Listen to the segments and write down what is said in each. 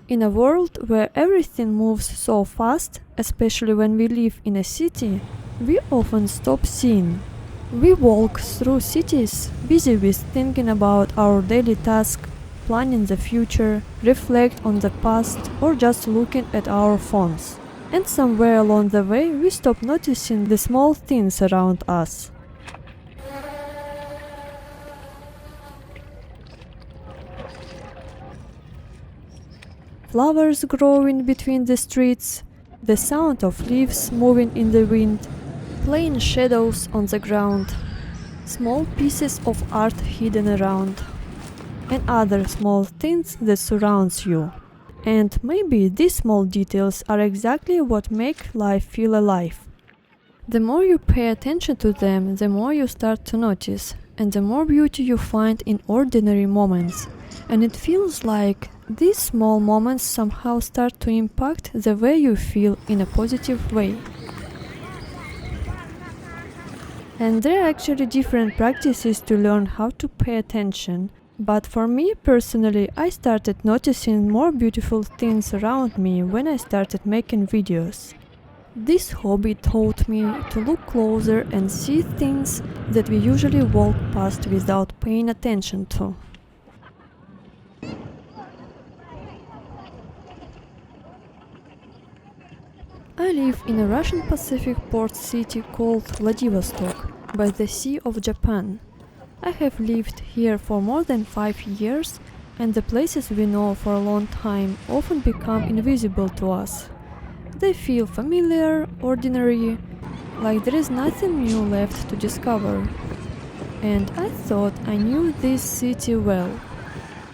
In a world where everything moves so fast, especially when we live in a city, we often stop seeing. We walk through cities, busy with thinking about our daily tasks, planning the future, reflect on the past, or just looking at our phones. And somewhere along the way, we stop noticing the small things around us. Flowers growing between the streets, the sound of leaves moving in the wind, plain shadows on the ground, small pieces of art hidden around, and other small things that surrounds you. And maybe these small details are exactly what make life feel alive. The more you pay attention to them, the more you start to notice, and the more beauty you find in ordinary moments. And it feels like these small moments somehow start to impact the way you feel in a positive way. And there are actually different practices to learn how to pay attention. But for me personally, I started noticing more beautiful things around me when I started making videos. This hobby taught me to look closer and see things that we usually walk past without paying attention to. I live in a Russian Pacific port city called Vladivostok, by the Sea of Japan. I have lived here for more than 5 years, and the places we know for a long time often become invisible to us. They feel familiar, ordinary, like there is nothing new left to discover. And I thought I knew this city well,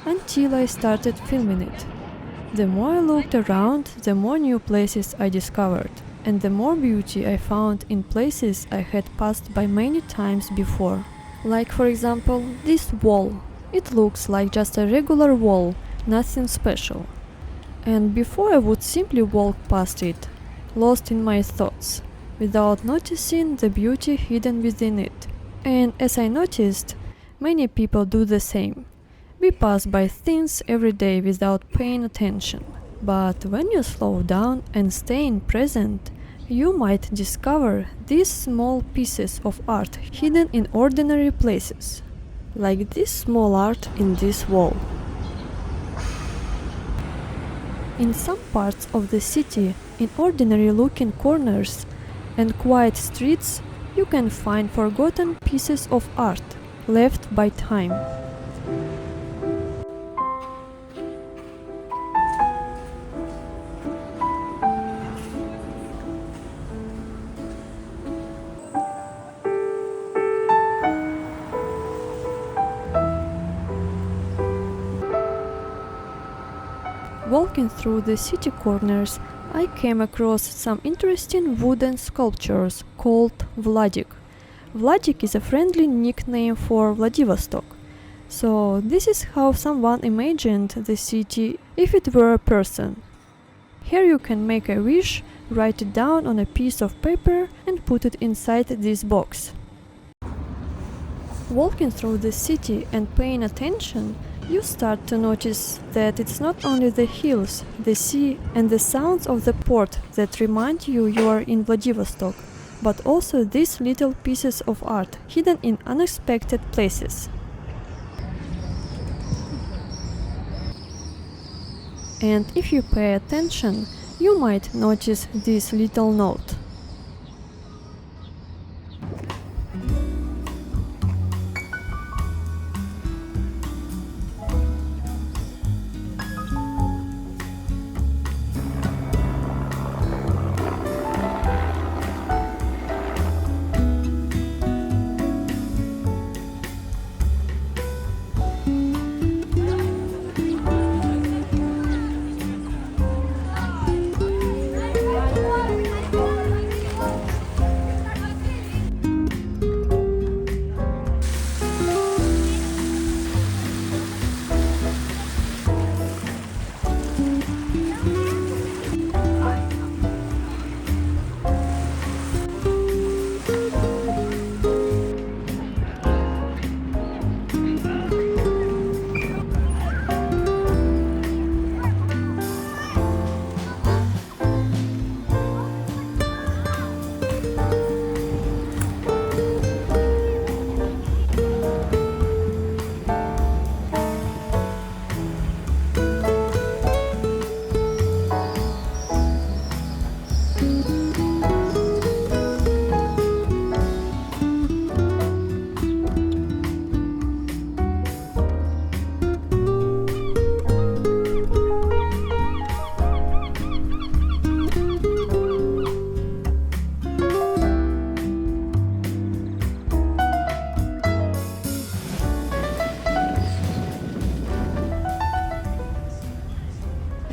until I started filming it. The more I looked around, the more new places I discovered, and the more beauty I found in places I had passed by many times before. Like for example, this wall. It looks like just a regular wall, nothing special. And before I would simply walk past it, lost in my thoughts, without noticing the beauty hidden within it. And as I noticed, many people do the same. We pass by things every day without paying attention. But when you slow down and stay in present, you might discover these small pieces of art hidden in ordinary places, like this small art in this wall. In some parts of the city, in ordinary-looking corners and quiet streets, you can find forgotten pieces of art left by time. Walking through the city corners, I came across some interesting wooden sculptures called Vladik. Vladik is a friendly nickname for Vladivostok. So this is how someone imagined the city if it were a person. Here you can make a wish, write it down on a piece of paper and put it inside this box. Walking through the city and paying attention, you start to notice that it's not only the hills, the sea and the sounds of the port that remind you are in Vladivostok, but also these little pieces of art hidden in unexpected places. And if you pay attention, you might notice this little note.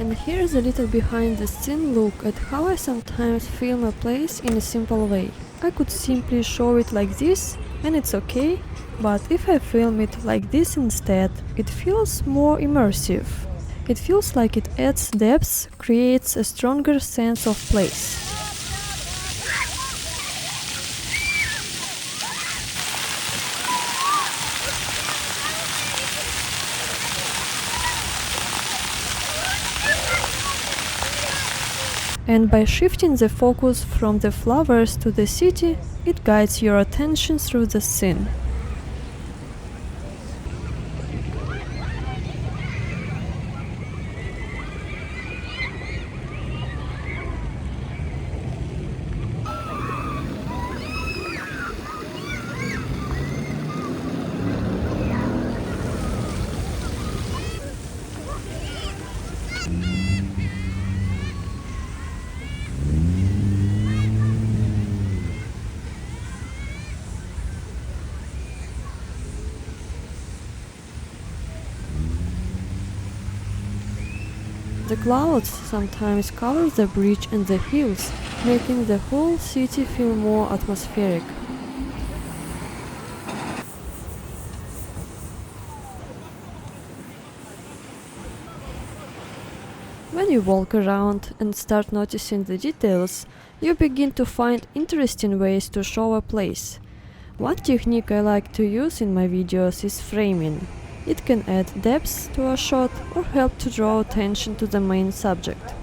And here's a little behind the scene look at how I sometimes film a place in a simple way. I could simply show it like this and it's okay, but if I film it like this instead, it feels more immersive. It feels like it adds depth, creates a stronger sense of place. And by shifting the focus from the flowers to the city, it guides your attention through the scene. The clouds sometimes cover the bridge and the hills, making the whole city feel more atmospheric. When you walk around and start noticing the details, you begin to find interesting ways to show a place. One technique I like to use in my videos is framing. It can add depth to a shot or help to draw attention to the main subject.